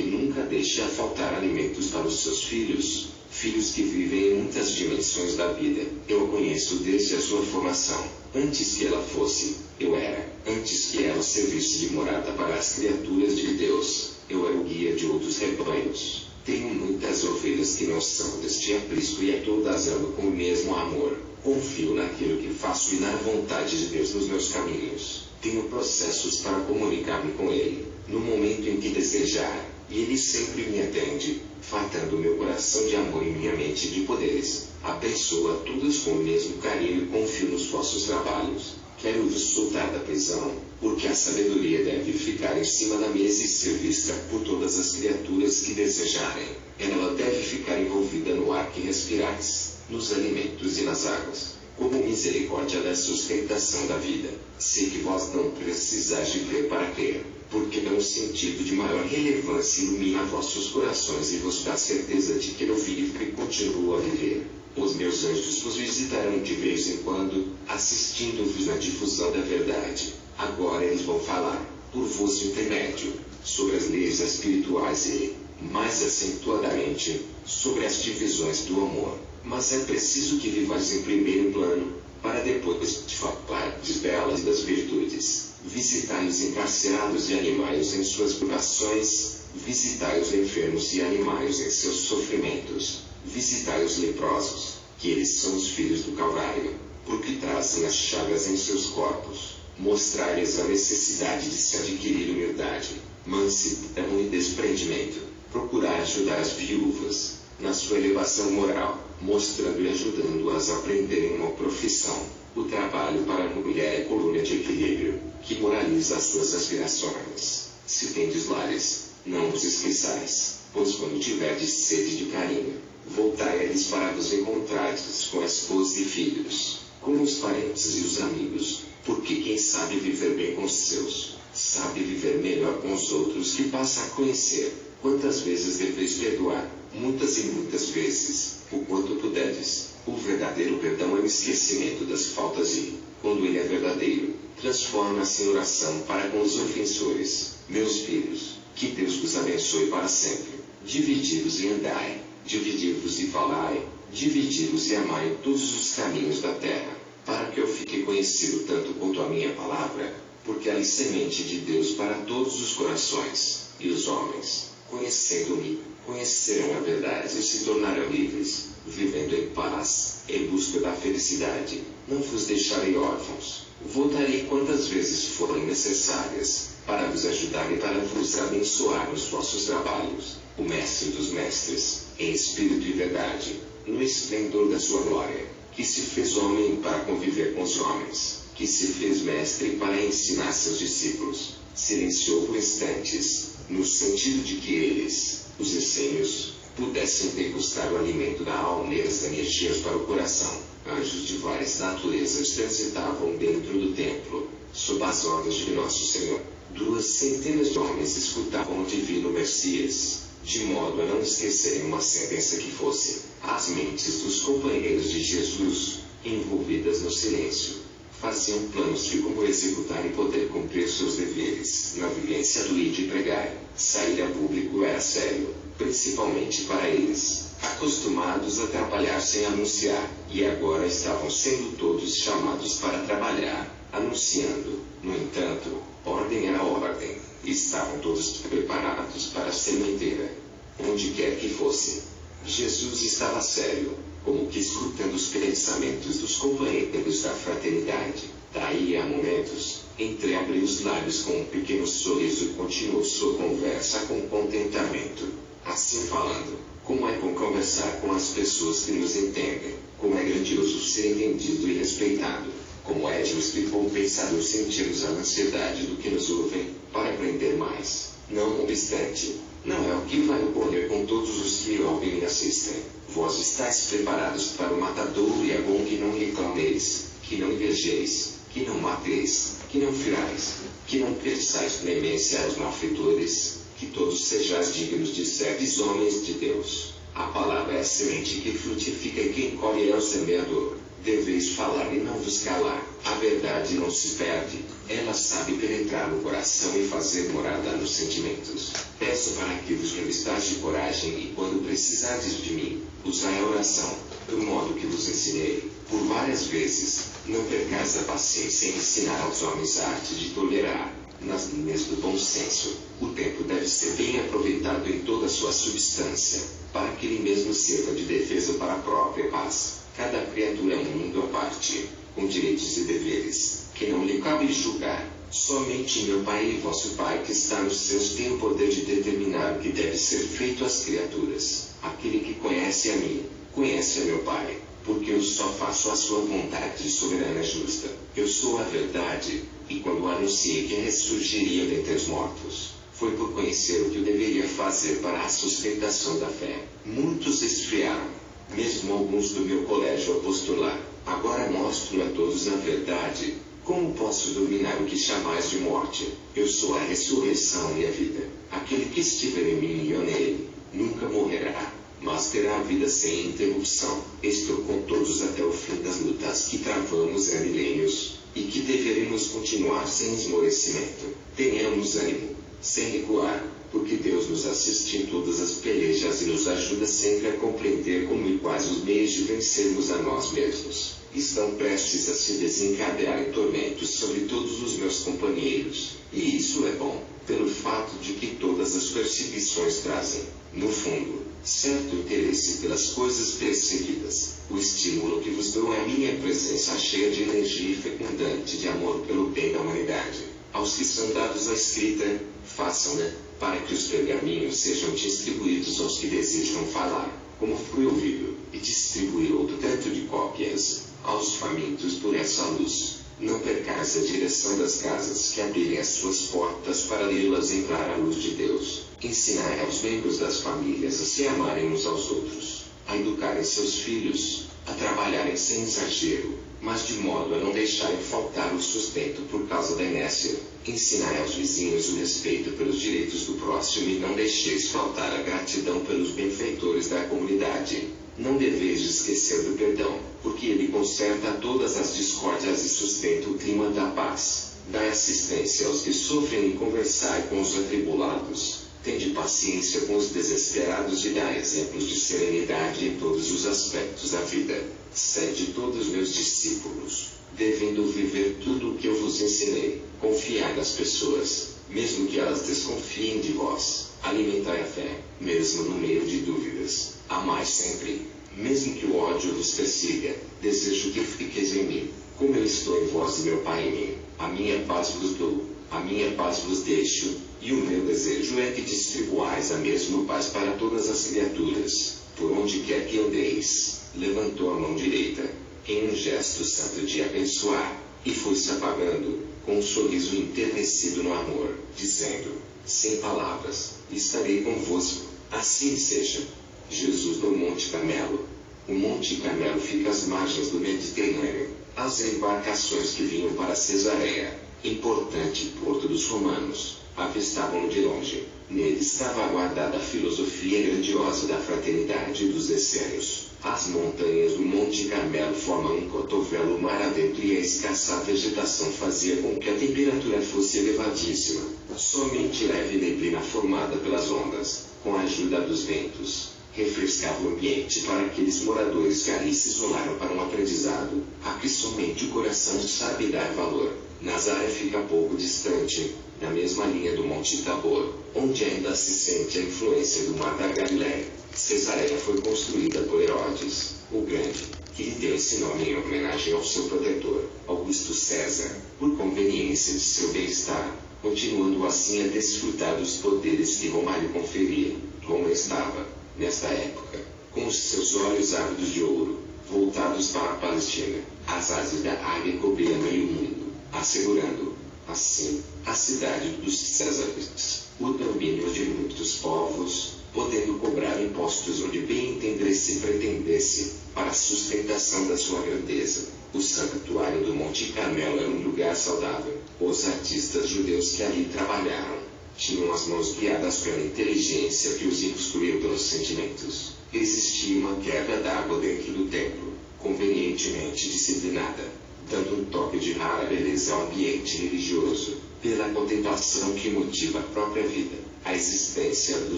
nunca deixe a faltar alimentos para os seus filhos, filhos que vivem em muitas dimensões da vida. Eu a conheço desde a sua formação. Antes que ela fosse, eu era. Antes que ela servisse de morada para as criaturas de Deus, eu era o guia de outros rebanhos. Tenho muitas ovelhas que não são deste aprisco e a todas amo com o mesmo amor. Confio naquilo que faço e na vontade de Deus nos meus caminhos. Tenho processos para comunicar-me com Ele, no momento em que desejar, e Ele sempre me atende, fartando meu coração de amor e minha mente de poderes. Abençoa a todos com o mesmo carinho e confio nos vossos trabalhos. Quero-vos soltar da prisão, porque a sabedoria deve ficar em cima da mesa e ser vista por todas as criaturas que desejarem. Ela deve ficar envolvida no ar que respirais, nos alimentos e nas águas, como misericórdia da sustentação da vida. Sei que vós não precisais de ver para crer, porque um sentido de maior relevância ilumina vossos corações e vos dá certeza de que eu vivo e continuo a viver. Os meus anjos vos visitarão de vez em quando, assistindo-vos na difusão da verdade. Agora eles vão falar, por vosso intermédio, sobre as leis espirituais e, mais acentuadamente, sobre as divisões do amor. Mas é preciso que vivais em primeiro plano, para depois de falardes belas das virtudes. Visitai os encarcerados e animai-os em suas privações, visitai os enfermos e animai-os em seus sofrimentos. Visitai os leprosos, que eles são os filhos do Calvário, porque trazem as chagas em seus corpos. Mostrai-lhes a necessidade de se adquirir humildade, mansidão e desprendimento. Procurai ajudar as viúvas, na sua elevação moral, mostrando e ajudando-as a aprenderem uma profissão. O trabalho para a mulher é coluna de equilíbrio, que moraliza as suas aspirações. Se tendes lares, não vos esqueçais, pois quando tiverdes sede de carinho, voltai a eles para vos encontrardes com a esposa e filhos, com os parentes e os amigos, porque quem sabe viver bem com os seus, sabe viver melhor com os outros que passa a conhecer. Quantas vezes deveis perdoar? Muitas e muitas vezes, o quanto puderdes. O verdadeiro perdão é o esquecimento das faltas e, quando ele é verdadeiro, transforma-se em oração para com os ofensores. Meus filhos, que Deus vos abençoe para sempre. Dividi-vos e andai, dividi-vos e falai, dividi-vos e amai em todos os caminhos da terra, para que eu fique conhecido tanto quanto a minha palavra, porque ela é semente de Deus para todos os corações, e os homens, conhecendo-me, conhecerão a verdade e se tornarão livres, vivendo em paz, em busca da felicidade. Não vos deixarei órfãos. Voltarei quantas vezes forem necessárias, para vos ajudar e para vos abençoar nos vossos trabalhos. O Mestre dos Mestres, em espírito e verdade, no esplendor da sua glória, que se fez homem para conviver com os homens, que se fez mestre para ensinar seus discípulos, silenciou por instantes, no sentido de que eles, os essênios, pudessem degustar o alimento da alma e as energias para o coração. Anjos de várias naturezas transitavam dentro do templo, sob as ordens de Nosso Senhor. 2 centenas de homens escutavam o divino Messias, de modo a não esquecerem uma sentença que fosse, as mentes dos companheiros de Jesus, envolvidas no silêncio, faziam planos de como executar e poder cumprir seus deveres. Na vivência do ir de pregar, sair a público era sério, principalmente para eles, acostumados a trabalhar sem anunciar, e agora estavam sendo todos chamados para trabalhar, anunciando. No entanto, ordem era ordem. Estavam todos preparados para a sementeira. Onde quer que fosse, Jesus estava sério, como que escutando os pensamentos dos companheiros da fraternidade. Daí a momentos, entreabriu os lábios com um pequeno sorriso e continuou sua conversa com contentamento. Assim falando, como é bom conversar com as pessoas que nos entendem, como é grandioso ser entendido e respeitado, como é justo e compensador sentirmos a ansiedade do que nos ouvem, para aprender mais. Não obstante, não é o que vai ocorrer com todos os que ouvem e assistem. Vós estáis preparados para o matadouro e é bom que não reclameis, que não invejeis, que não mateis, que não firais, que não perçais clemência aos malfeitores, que todos sejais dignos de serdes homens de Deus. A palavra é a semente que frutifica e quem colhe é o semeador. Deveis falar e não vos calar. A verdade não se perde, ela sabe penetrar no coração e fazer morada nos sentimentos. Peço para que vos revistais de coragem e quando precisardes de mim, usai a oração, do modo que vos ensinei, por várias vezes. Não percais a paciência em ensinar aos homens a arte de tolerar. Nas linhas do bom senso, o tempo deve ser bem aproveitado em toda a sua substância, para que ele mesmo sirva de defesa para a própria paz. Cada criatura é um mundo à parte, com direitos e deveres, que não lhe cabe julgar. Somente meu Pai e vosso Pai que está nos céus tem o poder de determinar o que deve ser feito às criaturas. Aquele que conhece a mim, conhece a meu Pai, porque eu só faço a sua vontade soberana e justa. Eu sou a verdade, e quando anunciei que ressurgiria dentre os mortos, foi por conhecer o que eu deveria fazer para a sustentação da fé. Muitos esfriaram, mesmo alguns do meu colégio apostolar. Agora mostro a todos a verdade. Como posso dominar o que chamais de morte? Eu sou a ressurreição e a vida. Aquele que estiver em mim e eu nele, nunca morrerá, mas terá a vida sem interrupção. Estou com todos até o fim das lutas que travamos há milênios, e que deveremos continuar sem esmorecimento. Tenhamos ânimo, sem recuar, porque Deus nos assiste em todas as pelejas e nos ajuda sempre a compreender como e quais os meios de vencermos a nós mesmos. Estão prestes a se desencadear tormentos sobre todos os meus companheiros, e isso é bom, pelo fato de que todas as perseguições trazem, no fundo, certo interesse pelas coisas perseguidas. O estímulo que vos dou é a minha presença cheia de energia e fecundante de amor pelo bem da humanidade. Aos que são dados a escrita, façam-na, para que os pergaminhos sejam distribuídos aos que desejam falar, como fui ouvido, e distribuir outro tanto de cópias aos famintos por essa luz. Não percais a direção das casas que abrirem as suas portas para lê-las entrar à luz de Deus. Ensinai aos membros das famílias a se amarem uns aos outros, a educarem seus filhos, a trabalharem sem exagero, mas de modo a não deixarem faltar o sustento por causa da inércia. Ensinai aos vizinhos o respeito pelos direitos do próximo e não deixeis faltar a gratidão pelos benfeitores da comunidade. Não deveis esquecer do perdão, porque ele conserta todas as discórdias e sustenta o clima da paz. Dai assistência aos que sofrem e conversai com os atribulados. Tende paciência com os desesperados e dai exemplos de serenidade em todos os aspectos da vida. Sede todos meus discípulos, devendo viver tudo o que eu vos ensinei. Confiai nas pessoas, mesmo que elas desconfiem de vós. Alimentai a fé, mesmo no meio de dúvidas. Amai sempre, mesmo que o ódio vos persiga. Desejo que fiqueis em mim, como eu estou em vós e meu Pai em mim. A minha paz vos dou, a minha paz vos deixo, e o meu desejo é que distribuais a mesma paz para todas as criaturas. Por onde quer que andeis, levantou a mão direita, em um gesto santo de abençoar, e foi-se apagando, com um sorriso enternecido no amor, dizendo, sem palavras, estarei convosco, assim seja. Jesus no Monte Carmelo. O Monte Carmelo fica às margens do Mediterrâneo. As embarcações que vinham para Cesareia, importante porto dos romanos, avistavam-no de longe. Nele estava guardada a filosofia grandiosa da fraternidade dos essênios. As montanhas do Monte Carmelo formam um cotovelo mar adentro e a escassa vegetação fazia com que a temperatura fosse elevadíssima. Somente leve neblina formada pelas ondas, com a ajuda dos ventos, refrescava o ambiente para aqueles moradores que ali se isolaram para um aprendizado, a que somente o coração sabe dar valor. Nazaré fica pouco distante, na mesma linha do Monte Tabor, onde ainda se sente a influência do Mar da Galileia. Cesareia foi construída por Herodes, o Grande, que lhe deu esse nome em homenagem ao seu protetor, Augusto César, por conveniência de seu bem-estar, continuando assim a desfrutar dos poderes que Roma lhe conferia. Roma estava, nesta época, com os seus olhos ávidos de ouro, voltados para a Palestina. As asas da águia cobriam meio mundo, assegurando, assim, a cidade dos Césares, o domínio de muitos povos, podendo cobrar impostos onde bem entendesse e pretendesse, para a sustentação da sua grandeza. O santuário do Monte Carmelo era um lugar saudável. Os artistas judeus que ali trabalharam, tinham as mãos guiadas pela inteligência que os instruiu pelos sentimentos. Existia uma queda d'água dentro do templo, convenientemente disciplinada, dando um toque de rara beleza ao ambiente religioso, pela contemplação que motiva a própria vida. A existência do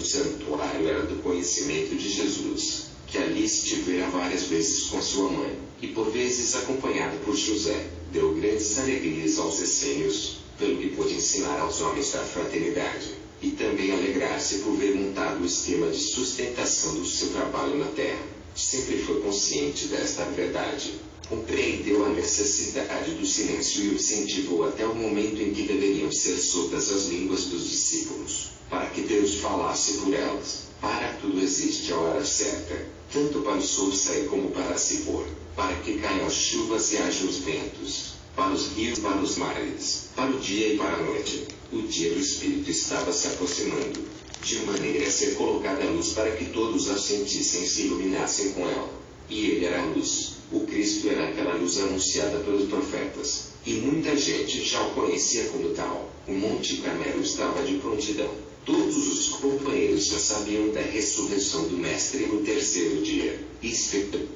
santuário era do conhecimento de Jesus, que ali estivera várias vezes com sua mãe, e por vezes acompanhado por José, deu grandes alegrias aos essênios, pelo que pôde ensinar aos homens da fraternidade, e também alegrar-se por ver montado o esquema de sustentação do seu trabalho na terra. Sempre foi consciente desta verdade. Compreendeu a necessidade do silêncio e o incentivou até o momento em que deveriam ser soltas as línguas dos discípulos, para que Deus falasse por elas. Para tudo existe a hora certa, tanto para o sol sair como para se pôr, para que caiam as chuvas e hajam os ventos, para os rios e para os mares, para o dia e para a noite. O dia do Espírito estava se aproximando, de maneira a ser colocada a luz para que todos a sentissem e se iluminassem com ela. E ele era a luz. O Cristo era aquela luz anunciada pelos profetas, e muita gente já o conhecia como tal. O Monte Carmelo estava de prontidão. Todos os companheiros já sabiam da ressurreição do Mestre no terceiro dia, e esperavam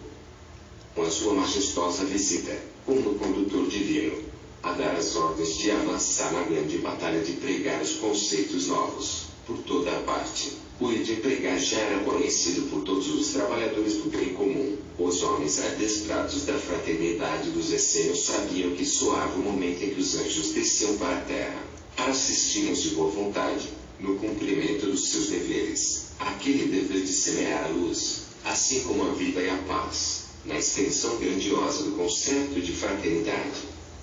com a sua majestosa visita, como condutor divino, a dar as ordens de avançar na grande batalha de pregar os conceitos novos, por toda a parte. O de pregar já era conhecido por todos os trabalhadores do bem comum. Os homens adestrados da fraternidade dos essênios sabiam que soava o momento em que os anjos desciam para a terra, para assistirem de boa vontade, no cumprimento dos seus deveres, aquele dever de semear a luz, assim como a vida e a paz, na extensão grandiosa do conceito de fraternidade.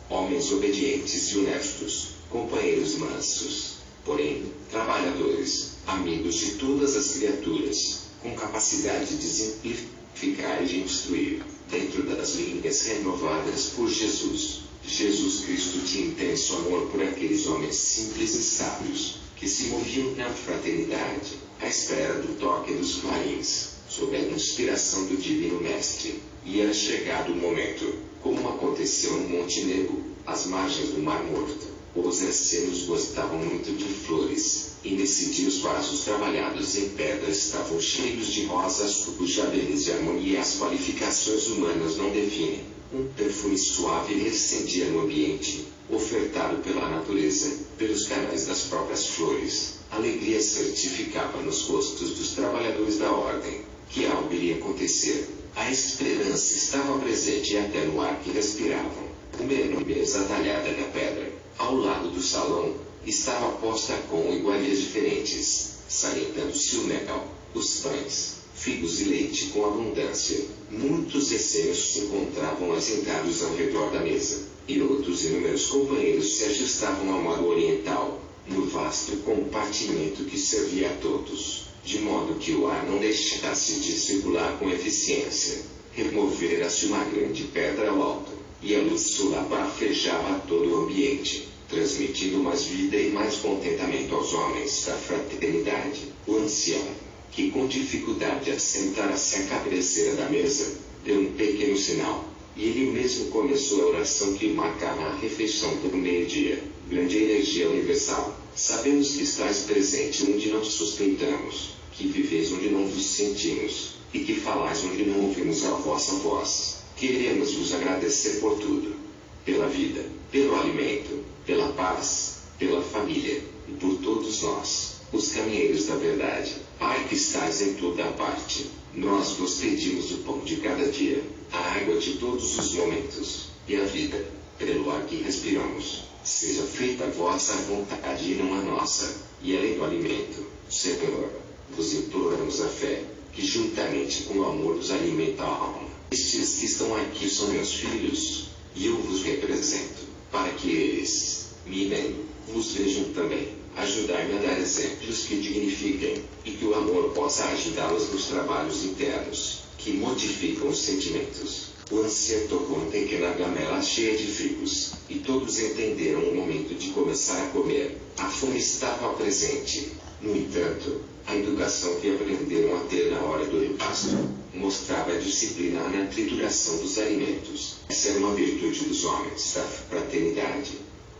Homens obedientes e honestos, companheiros mansos, porém, trabalhadores, amigos de todas as criaturas, com capacidade de simplificar e de instruir, dentro das linhas renovadas por Jesus. Jesus Cristo tinha intenso amor por aqueles homens simples e sábios, que se moviam na fraternidade, à espera do toque dos clarins, sob a inspiração do Divino Mestre. E era chegado o momento, como aconteceu no Monte Nebo, às margens do Mar Morto. Os essênios gostavam muito de flores, e nesse dia os vasos trabalhados em pedra estavam cheios de rosas cuja beleza e harmonia as qualificações humanas não definem. Um perfume suave recendia no ambiente, ofertado pela natureza, pelos canais das próprias flores. A alegria certificava nos rostos dos trabalhadores da ordem, que algo iria acontecer. A esperança estava presente até no ar que respiravam. Uma enorme mesa talhada na pedra, ao lado do salão, estava posta com iguarias diferentes, salientando-se o mel, os pães, figos e leite com abundância. Muitos essênios se encontravam assentados ao redor da mesa, e outros inúmeros companheiros se ajustavam ao modo oriental, no vasto compartimento que servia a todos, de modo que o ar não deixasse de circular com eficiência. Removera-se uma grande pedra ao alto, e a luz solar bafejava todo o ambiente, transmitindo mais vida e mais contentamento aos homens da fraternidade. O ancião, que com dificuldade assentara-se à cabeceira da mesa, deu um pequeno sinal, e ele mesmo começou a oração que marcava a refeição do meio-dia. Grande energia universal, sabemos que estáis presente onde não suspeitamos, que viveis onde não vos sentimos, e que falais onde não ouvimos a vossa voz. Queremos vos agradecer por tudo, pela vida, pelo alimento, pela paz, pela família, e por todos nós, os caminheiros da verdade. Pai que estás em toda a parte, nós vos pedimos o pão de cada dia, a água de todos os momentos, e a vida, pelo ar que respiramos. Seja feita a vossa vontade e não a nossa. E além do alimento, Senhor, vos imploramos a fé, que juntamente com o amor nos alimenta a alma. Estes que estão aqui são meus filhos, e eu vos represento, para que eles, me vendo, vos vejam também. Ajudai-me a dar exemplos que dignifiquem, e que o amor possa ajudá-los nos trabalhos internos, que modificam os sentimentos. O ancião tocou em pequena gamela cheia de figos, e todos entenderam o momento de começar a comer. A fome estava presente. No entanto, a educação que aprenderam a ter na hora do repasto, mostrava a disciplina na trituração dos alimentos. Essa era uma virtude dos homens da fraternidade,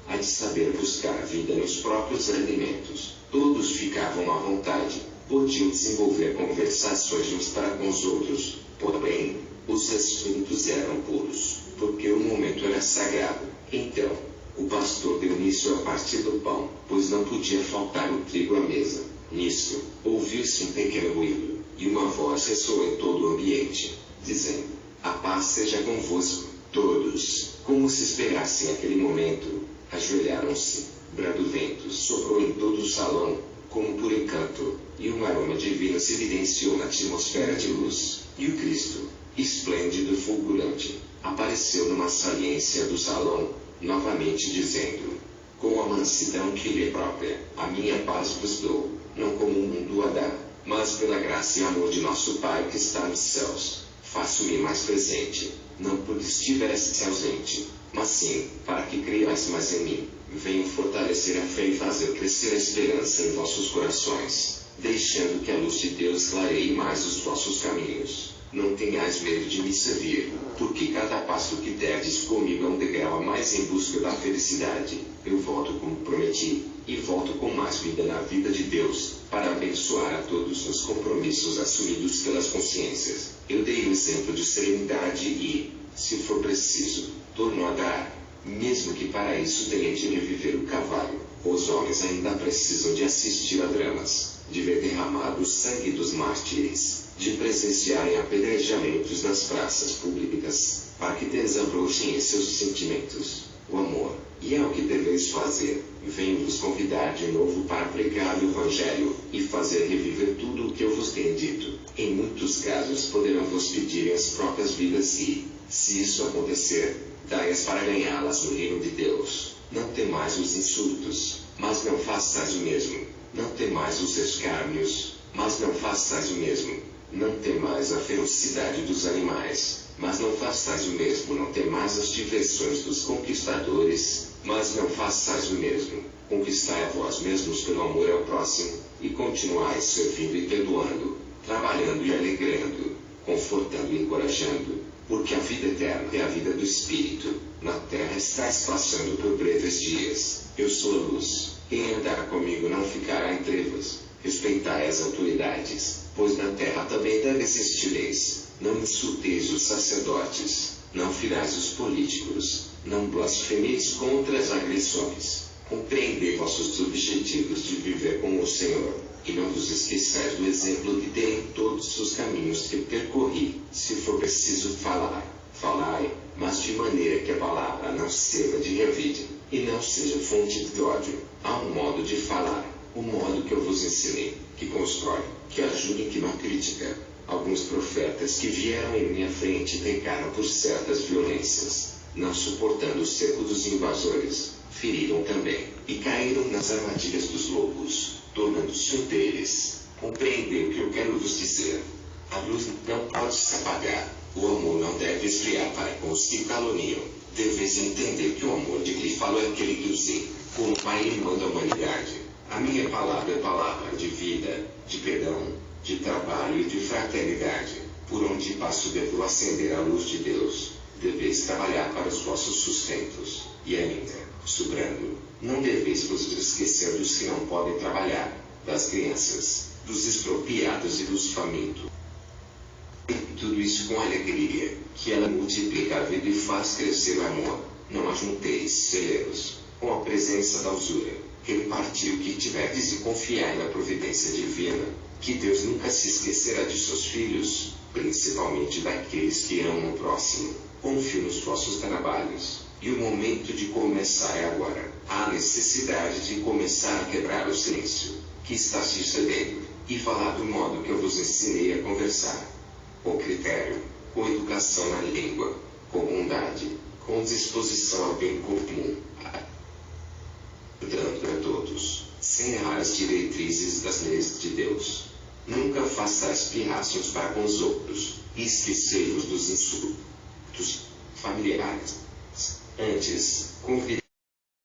a de saber buscar a vida nos próprios alimentos. Todos ficavam à vontade, podiam desenvolver conversações uns para com os outros, porém, os assuntos eram puros, porque o momento era sagrado. Então, o pastor deu início à parte do pão, pois não podia faltar o trigo à mesa. Nisso, ouviu-se um pequeno ruído, e uma voz ressoou em todo o ambiente, dizendo: a paz seja convosco. Todos, como se esperassem aquele momento, ajoelharam-se. Brado vento soprou em todo o salão, como por encanto, e um aroma divino se evidenciou na atmosfera de luz, e o Cristo, esplêndido e fulgurante, apareceu numa saliência do salão, novamente dizendo, com a mansidão que lhe é própria: a minha paz vos dou, não como o mundo a dá, mas pela graça e amor de nosso Pai que está nos céus, faço-me mais presente, não porque estivesse ausente, mas sim, para que creiais mais em mim. Venho fortalecer a fé e fazer crescer a esperança em vossos corações, deixando que a luz de Deus clareie mais os vossos caminhos. Não tenhais medo de me servir, porque cada passo que derdes comigo é um degrau a mais em busca da felicidade. Eu volto como prometi, e volto com mais vida na vida de Deus, para abençoar a todos nos compromissos assumidos pelas consciências. Eu dei o exemplo de serenidade e, se for preciso, torno a dar, mesmo que para isso tenha de reviver o cavalo. Os homens ainda precisam de assistir a dramas, de ver derramado o sangue dos mártires, de presenciarem apedrejamentos nas praças públicas, para que desabrochem em seus sentimentos o amor. E é o que deveis fazer. Venho vos convidar de novo para pregar o Evangelho, e fazer reviver tudo o que eu vos tenho dito. Em muitos casos poderão vos pedir as próprias vidas e, se isso acontecer, dai-as para ganhá-las no reino de Deus. Não temais os insultos, mas não façais o mesmo. Não temais os escárnios, mas não façais o mesmo. Não temais a ferocidade dos animais, mas não façais o mesmo. Não temais as diversões dos conquistadores, mas não façais o mesmo. Conquistai a vós mesmos pelo amor ao próximo, e continuai servindo e perdoando, trabalhando e alegrando, confortando e encorajando, porque a vida eterna é a vida do Espírito. Na terra estáis passando por breves dias. Eu sou a luz. Quem andar comigo não ficará em trevas. Respeitai as autoridades, pois na terra também deve existir leis. Não insulteis os sacerdotes, não firais os políticos, não blasfemeis contra as agressões. Compreendei vossos objetivos de viver com o Senhor, e não vos esqueçais do exemplo que dei em todos os caminhos que percorri. Se for preciso falar, falai, mas de maneira que a palavra não sirva de revide, e não seja fonte de ódio. Há um modo de falar, o modo que eu vos ensinei, que constrói, que ajuda e que não critica. Alguns profetas que vieram em minha frente pecaram por certas violências, não suportando o cerco dos invasores, feriram também, e caíram nas armadilhas dos lobos, tornando-se um deles. Compreendei o que eu quero vos dizer. A luz não pode se apagar, o amor não deve esfriar para com os que caluniam. Deveis entender que o amor de que falo é aquele que usei, como Pai e Irmão da humanidade. A minha palavra é palavra de vida, de perdão, de trabalho e de fraternidade. Por onde passo devo acender a luz de Deus. Deveis trabalhar para os vossos sustentos. E ainda, sobrando, não deveis vos esquecer dos que não podem trabalhar, das crianças, dos expropriados e dos famintos. E tudo isso com alegria, que ela multiplica a vida e faz crescer o amor. Não ajunteis celeiros, com a presença da usura. Reparti o que tiverdes e confiai na providência divina, que Deus nunca se esquecerá de seus filhos, principalmente daqueles que amam o próximo. Confio nos vossos trabalhos, e o momento de começar é agora. Há necessidade de começar a quebrar o silêncio, que está sucedendo, e falar do modo que eu vos ensinei a conversar. Com critério, com educação na língua, com bondade, com disposição ao bem comum, dando a todos, sem errar as diretrizes das leis de Deus. Nunca façais pirraços para com os outros, e esquecei-vos dos insultos familiares. Antes, convidai